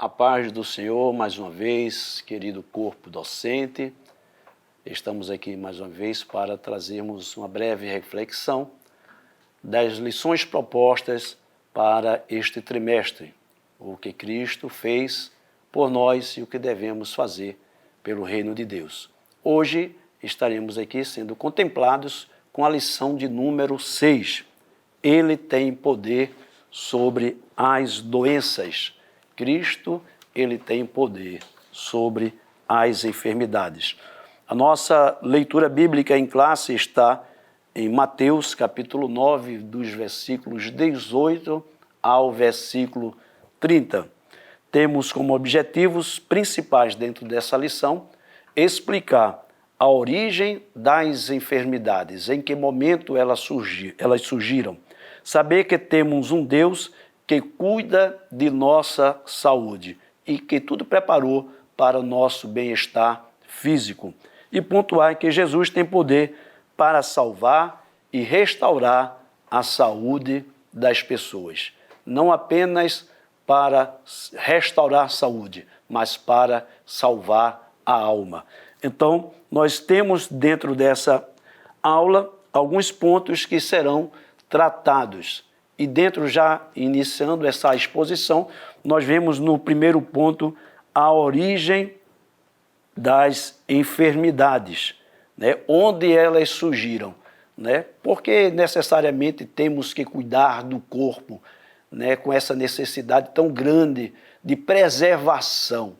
A paz do Senhor, mais uma vez, querido corpo docente. Estamos aqui mais uma vez para trazermos uma breve reflexão das lições propostas para este trimestre, o que Cristo fez por nós e o que devemos fazer pelo reino de Deus. Hoje estaremos aqui sendo contemplados com a lição de número 6. Ele tem poder sobre as doenças. Cristo, ele tem poder sobre as enfermidades. A nossa leitura bíblica em classe está em Mateus, capítulo 9, dos versículos 18 ao versículo 30. Temos como objetivos principais dentro dessa lição explicar a origem das enfermidades, em que momento elas surgiram, saber que temos um Deus que cuida de nossa saúde e que tudo preparou para o nosso bem-estar físico. E pontuar que Jesus tem poder para salvar e restaurar a saúde das pessoas. Não apenas para restaurar a saúde, mas para salvar a alma. Então, nós temos dentro dessa aula alguns pontos que serão tratados. E dentro, já iniciando essa exposição, nós vemos no primeiro ponto a origem das enfermidades, né? Onde elas surgiram, né? Porque necessariamente temos que cuidar do corpo, né? Com essa necessidade tão grande de preservação,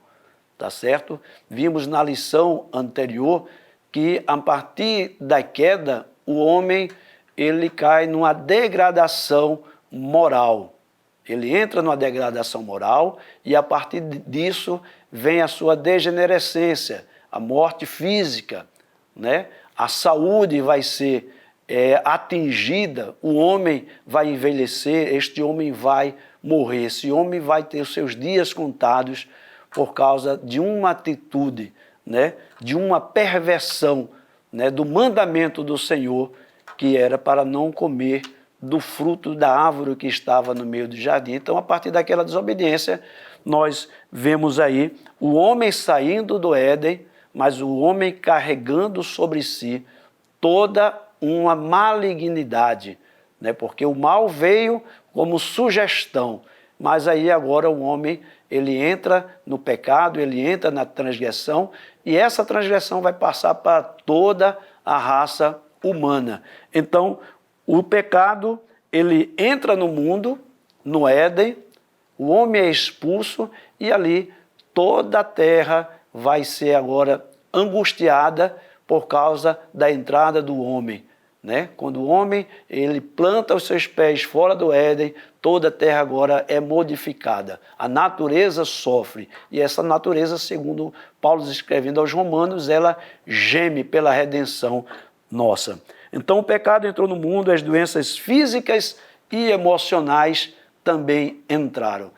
tá certo? Vimos na lição anterior que a partir da queda, o homem ele cai numa degradação moral. Ele entra numa degradação moral e a partir disso vem a sua degenerescência, a morte física, né? A saúde vai ser atingida, o homem vai envelhecer, este homem vai morrer, esse homem vai ter os seus dias contados por causa de uma atitude, né? De uma perversão, né? Do mandamento do Senhor, que era para não comer do fruto da árvore que estava no meio do jardim. Então, a partir daquela desobediência, nós vemos aí o homem saindo do Éden, mas o homem carregando sobre si toda uma malignidade, né? Porque o mal veio como sugestão, mas aí agora o homem ele entra no pecado, ele entra na transgressão, e essa transgressão vai passar para toda a raça humana. Então, o pecado, ele entra no mundo, no Éden, o homem é expulso e ali toda a terra vai ser agora angustiada por causa da entrada do homem, né? Quando o homem ele planta os seus pés fora do Éden, toda a terra agora é modificada. A natureza sofre e essa natureza, segundo Paulo escrevendo aos Romanos, ela geme pela redenção nossa. Então o pecado entrou no mundo, as doenças físicas e emocionais também entraram,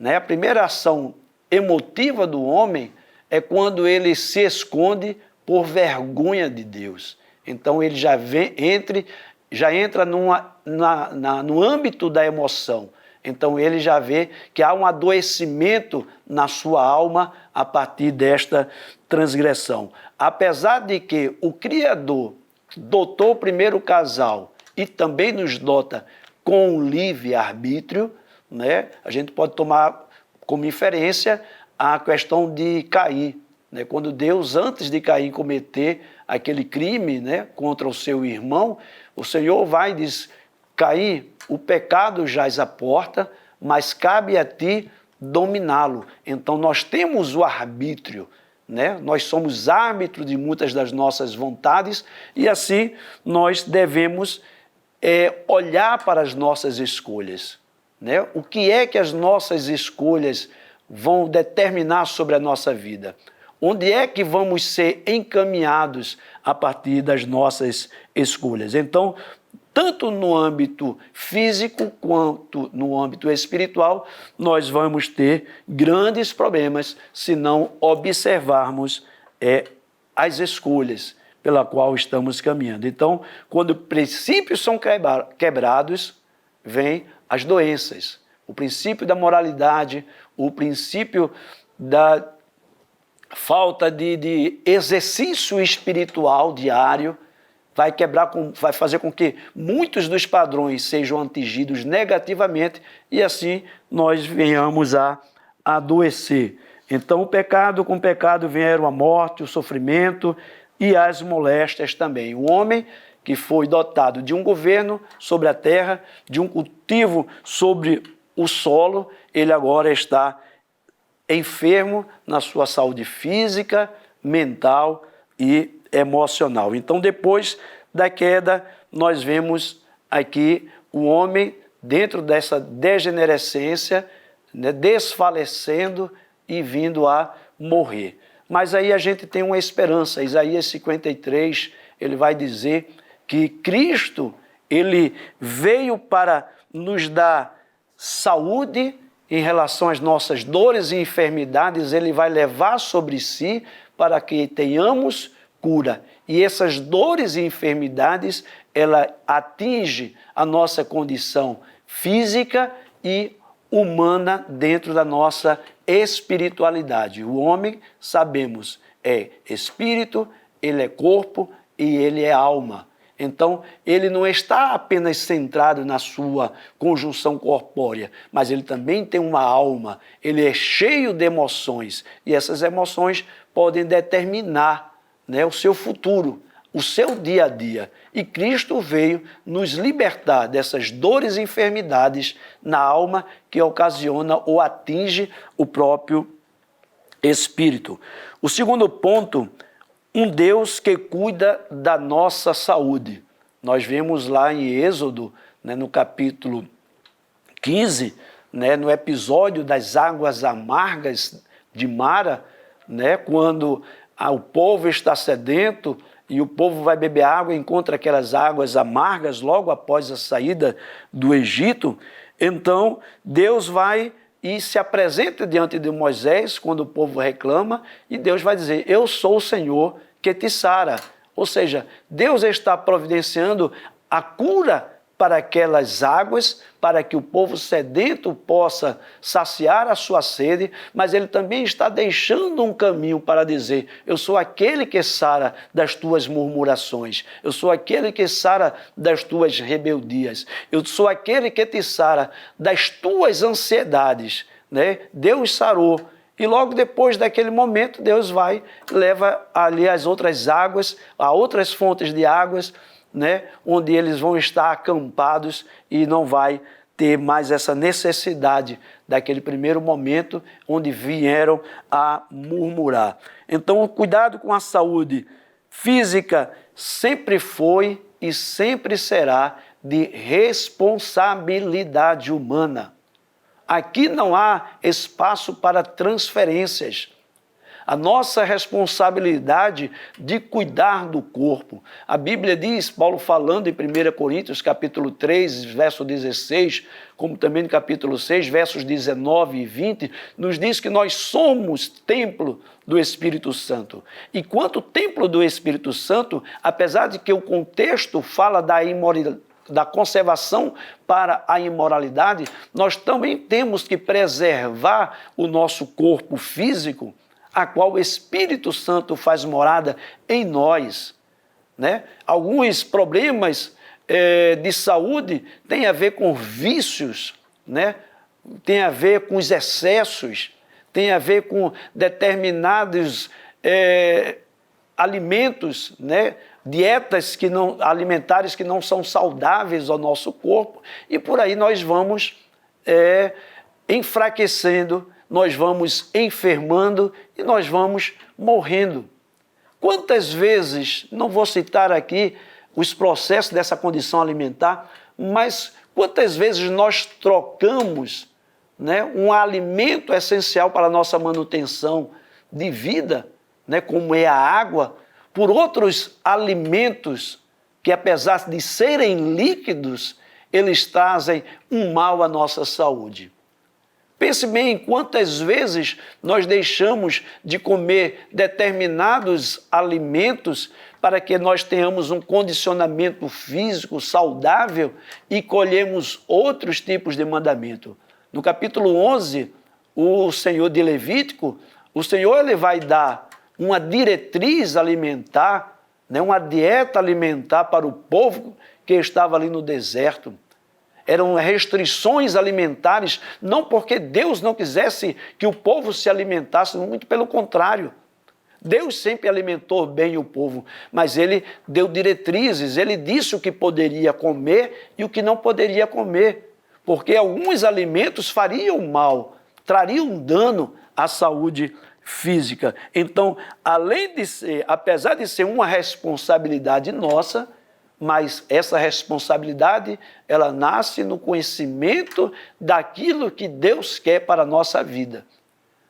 né? A primeira ação emotiva do homem é quando ele se esconde por vergonha de Deus. Então ele já entra no âmbito da emoção. Então ele já vê que há um adoecimento na sua alma a partir desta transgressão. Apesar de que o Criador dotou o primeiro casal e também nos dota com livre-arbítrio, né? A gente pode tomar como inferência a questão de Caim, né? Quando Deus, antes de Caim cometer aquele crime, né, contra o seu irmão, o Senhor vai e diz: Caim, o pecado jaz à porta, mas cabe a ti dominá-lo. Então nós temos o arbítrio, né? Nós somos árbitros de muitas das nossas vontades e assim nós devemos olhar para as nossas escolhas, né? O que é que as nossas escolhas vão determinar sobre a nossa vida? Onde é que vamos ser encaminhados a partir das nossas escolhas? Então, tanto no âmbito físico quanto no âmbito espiritual, nós vamos ter grandes problemas se não observarmos as escolhas pela qual estamos caminhando. Então, quando princípios são quebrados, vêm as doenças. O princípio da moralidade, o princípio da falta de exercício espiritual diário, vai fazer com que muitos dos padrões sejam atingidos negativamente e assim nós venhamos a adoecer. Então o pecado, com o pecado vieram a morte, o sofrimento e as moléstias também. O homem que foi dotado de um governo sobre a terra, de um cultivo sobre o solo, ele agora está enfermo na sua saúde física, mental e emocional. Então, depois da queda, nós vemos aqui o homem dentro dessa degenerescência, né, desfalecendo e vindo a morrer. Mas aí a gente tem uma esperança. Isaías 53, ele vai dizer que Cristo, ele veio para nos dar saúde em relação às nossas dores e enfermidades, ele vai levar sobre si para que tenhamos cura. E essas dores e enfermidades, ela atinge a nossa condição física e humana dentro da nossa espiritualidade. O homem, sabemos, é espírito, ele é corpo e ele é alma. Então, ele não está apenas centrado na sua conjunção corpórea, mas ele também tem uma alma, ele é cheio de emoções, e essas emoções podem determinar, né, o seu futuro, o seu dia a dia. E Cristo veio nos libertar dessas dores e enfermidades na alma que ocasiona ou atinge o próprio espírito. O segundo ponto, um Deus que cuida da nossa saúde. Nós vemos lá em Êxodo, né, no capítulo 15, né, no episódio das águas amargas de Mara, né, quando o povo está sedento e o povo vai beber água e encontra aquelas águas amargas logo após a saída do Egito. Então, Deus vai e se apresenta diante de Moisés quando o povo reclama, e Deus vai dizer: eu sou o Senhor que te sara. Ou seja, Deus está providenciando a cura para aquelas águas, para que o povo sedento possa saciar a sua sede, mas ele também está deixando um caminho para dizer: eu sou aquele que sara das tuas murmurações, eu sou aquele que sara das tuas rebeldias, eu sou aquele que te sara das tuas ansiedades, né? Deus sarou. E logo depois daquele momento, Deus vai, leva ali as outras águas, a outras fontes de águas, né, onde eles vão estar acampados e não vai ter mais essa necessidade daquele primeiro momento onde vieram a murmurar. Então, o cuidado com a saúde física sempre foi e sempre será de responsabilidade humana. Aqui não há espaço para transferências. A nossa responsabilidade de cuidar do corpo. A Bíblia diz, Paulo falando em 1 Coríntios, capítulo 3, verso 16, como também no capítulo 6, versos 19 e 20, nos diz que nós somos templo do Espírito Santo. E quanto templo do Espírito Santo, apesar de que o contexto fala da conservação para a imoralidade, nós também temos que preservar o nosso corpo físico, a qual o Espírito Santo faz morada em nós, né? Alguns problemas de saúde têm a ver com vícios, né? Tem a ver com os excessos, tem a ver com determinados alimentos, né? Dietas alimentares que não são saudáveis ao nosso corpo, e por aí nós vamos enfraquecendo, nós vamos enfermando e nós vamos morrendo. Quantas vezes, não vou citar aqui os processos dessa condição alimentar, mas quantas vezes nós trocamos, né, um alimento essencial para a nossa manutenção de vida, né, como é a água, por outros alimentos que, apesar de serem líquidos, eles trazem um mal à nossa saúde. Pense bem quantas vezes nós deixamos de comer determinados alimentos para que nós tenhamos um condicionamento físico saudável e colhemos outros tipos de mandamento. No capítulo 11, o Senhor de Levítico, o Senhor ele vai dar uma diretriz alimentar, né, uma dieta alimentar para o povo que estava ali no deserto. Eram restrições alimentares, não porque Deus não quisesse que o povo se alimentasse, muito pelo contrário. Deus sempre alimentou bem o povo, mas ele deu diretrizes, ele disse o que poderia comer e o que não poderia comer, porque alguns alimentos fariam mal, trariam dano à saúde física. Então, além de ser, apesar de ser uma responsabilidade nossa, mas essa responsabilidade, ela nasce no conhecimento daquilo que Deus quer para a nossa vida,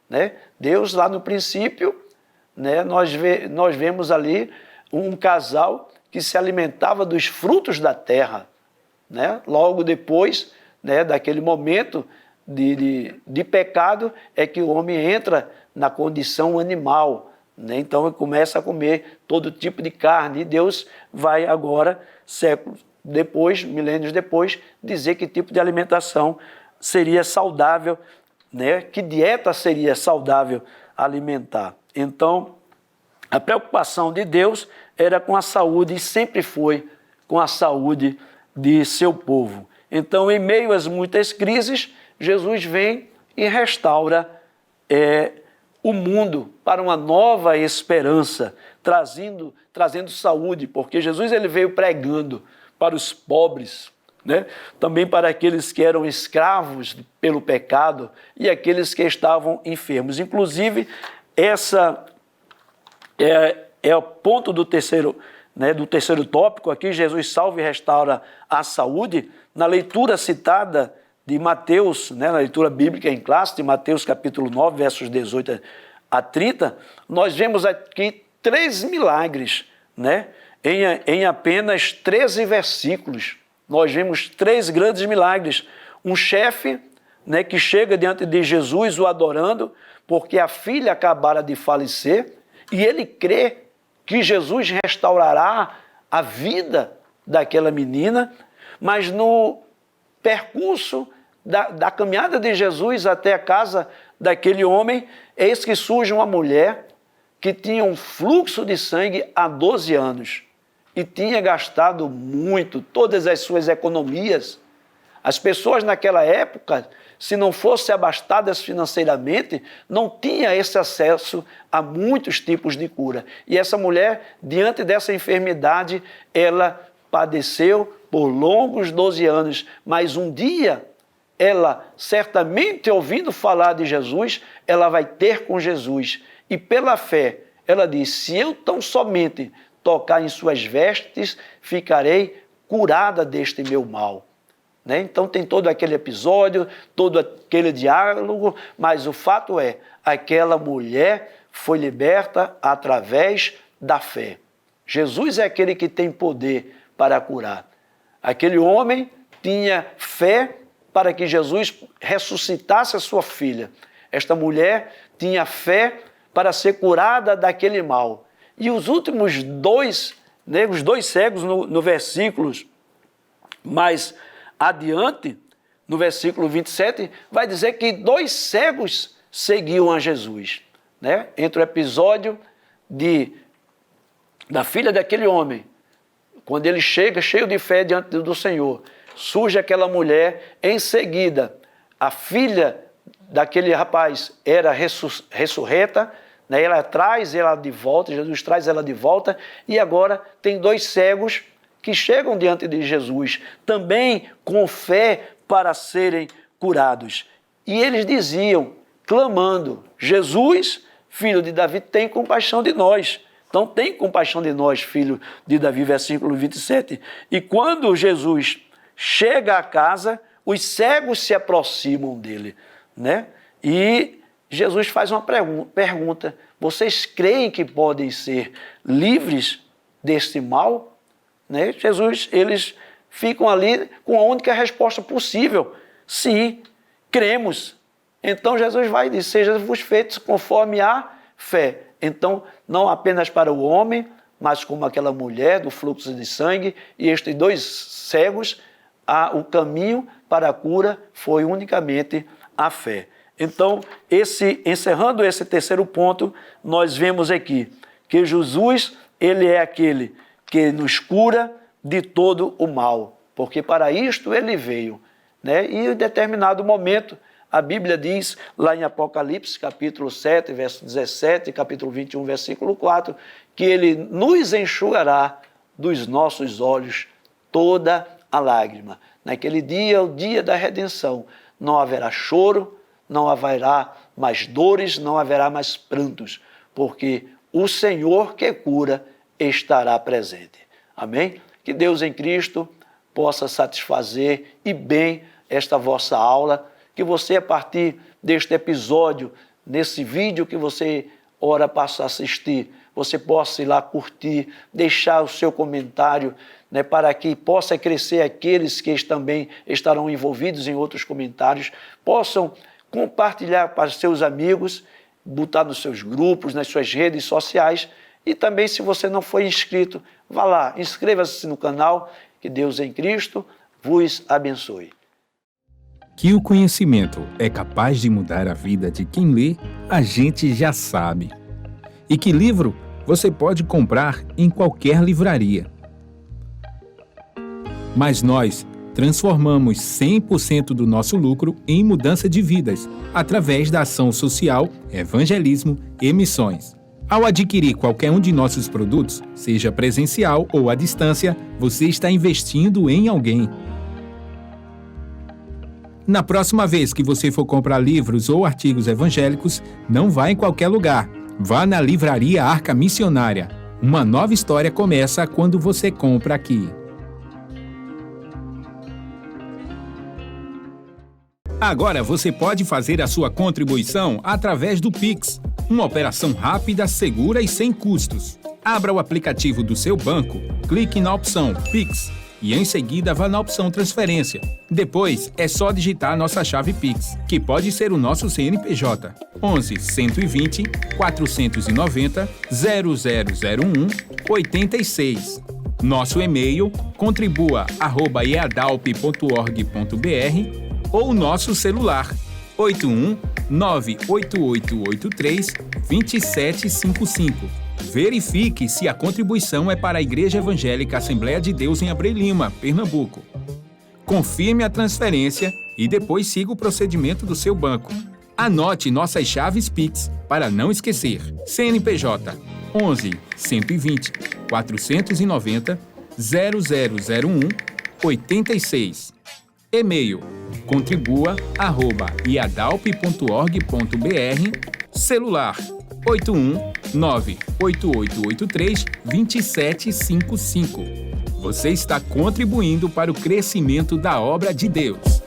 né? Deus, lá no princípio, né, nós vemos ali um casal que se alimentava dos frutos da terra, né? Logo depois, né, daquele momento de pecado, é que o homem entra na condição animal, né? Então ele começa a comer todo tipo de carne, e Deus vai agora, séculos depois, milênios depois, dizer que tipo de alimentação seria saudável, né? Que dieta seria saudável alimentar. Então, a preocupação de Deus era com a saúde, e sempre foi com a saúde de seu povo. Então, em meio às muitas crises, Jesus vem e restaura o mundo para uma nova esperança, trazendo saúde, porque Jesus ele veio pregando para os pobres, né? Também para aqueles que eram escravos pelo pecado e aqueles que estavam enfermos. Inclusive, essa é o ponto do terceiro, né, do terceiro tópico aqui. Jesus salva e restaura a saúde. Na leitura citada de Mateus, né, na leitura bíblica em classe, de Mateus capítulo 9, versos 18 a 30, nós vemos aqui 3 milagres, né, em apenas 13 versículos. Nós vemos 3 grandes milagres. Um chefe, né, que chega diante de Jesus o adorando, porque a filha acabara de falecer, e ele crê que Jesus restaurará a vida daquela menina, mas no percurso da caminhada de Jesus até a casa daquele homem, eis que surge uma mulher que tinha um fluxo de sangue há 12 anos e tinha gastado muito, todas as suas economias. As pessoas naquela época, se não fossem abastadas financeiramente, não tinha esse acesso a muitos tipos de cura. E essa mulher, diante dessa enfermidade, ela padeceu por longos 12 anos, mas um dia, ela, certamente ouvindo falar de Jesus, ela vai ter com Jesus. E pela fé, ela diz, se eu tão somente tocar em suas vestes, ficarei curada deste meu mal. Né? Então tem todo aquele episódio, todo aquele diálogo, mas o fato é, aquela mulher foi liberta através da fé. Jesus é aquele que tem poder para curar. Aquele homem tinha fé para que Jesus ressuscitasse a sua filha. Esta mulher tinha fé para ser curada daquele mal. E os últimos 2, né, os 2 cegos no versículos mais adiante, no versículo 27, vai dizer que 2 cegos seguiam a Jesus, né? Entre o episódio da filha daquele homem, quando ele chega cheio de fé diante do Senhor, surge aquela mulher, em seguida, a filha daquele rapaz era ressurreta, né? Ela traz ela de volta, Jesus traz ela de volta, e agora tem 2 cegos que chegam diante de Jesus, também com fé para serem curados. E eles diziam, clamando, Jesus, filho de Davi, tem compaixão de nós. Então tem compaixão de nós, filho de Davi, versículo 27. E quando Jesus chega à casa, os cegos se aproximam dele, né? E Jesus faz uma pergunta, vocês creem que podem ser livres deste mal? Né? Jesus, eles ficam ali com a única resposta possível, sim, cremos. Então Jesus vai dizer, sejam-vos feitos conforme a fé. Então, não apenas para o homem, mas como aquela mulher do fluxo de sangue e estes 2 cegos, o caminho para a cura foi unicamente a fé. Então, encerrando esse terceiro ponto, nós vemos aqui que Jesus, ele é aquele que nos cura de todo o mal, porque para isto ele veio, né? E em determinado momento, a Bíblia diz, lá em Apocalipse, capítulo 7, verso 17, capítulo 21, versículo 4, que ele nos enxugará dos nossos olhos toda a lágrima. Naquele dia, o dia da redenção, não haverá choro, não haverá mais dores, não haverá mais prantos, porque o Senhor que cura estará presente. Amém? Que Deus em Cristo possa satisfazer e bem esta vossa aula, que você, a partir deste episódio, nesse vídeo que você ora passa a assistir, você possa ir lá curtir, deixar o seu comentário, né, para que possa crescer aqueles que também estarão envolvidos em outros comentários, possam compartilhar para seus amigos, botar nos seus grupos, nas suas redes sociais, e também, se você não foi inscrito, vá lá, inscreva-se no canal, que Deus em Cristo vos abençoe. Que o conhecimento é capaz de mudar a vida de quem lê, a gente já sabe. E que livro você pode comprar em qualquer livraria. Mas nós transformamos 100% do nosso lucro em mudança de vidas, através da ação social, evangelismo e missões. Ao adquirir qualquer um de nossos produtos, seja presencial ou à distância, você está investindo em alguém. Na próxima vez que você for comprar livros ou artigos evangélicos, não vá em qualquer lugar. Vá na Livraria Arca Missionária. Uma nova história começa quando você compra aqui. Agora você pode fazer a sua contribuição através do Pix, uma operação rápida, segura e sem custos. Abra o aplicativo do seu banco, clique na opção Pix e em seguida vá na opção Transferência. Depois é só digitar nossa chave Pix, que pode ser o nosso CNPJ, 11 120 490 0001 86. Nosso e-mail contribua@eadalp.org.br ou nosso celular 81 98883 2755. Verifique se a contribuição é para a Igreja Evangélica Assembleia de Deus em Abreu Lima, Pernambuco. Confirme a transferência e depois siga o procedimento do seu banco. Anote nossas chaves Pix para não esquecer. CNPJ 11 120 490 0001 86. E-mail contribua@iadalp.org.br. Celular 81 98883 2755. Você está contribuindo para o crescimento da obra de Deus.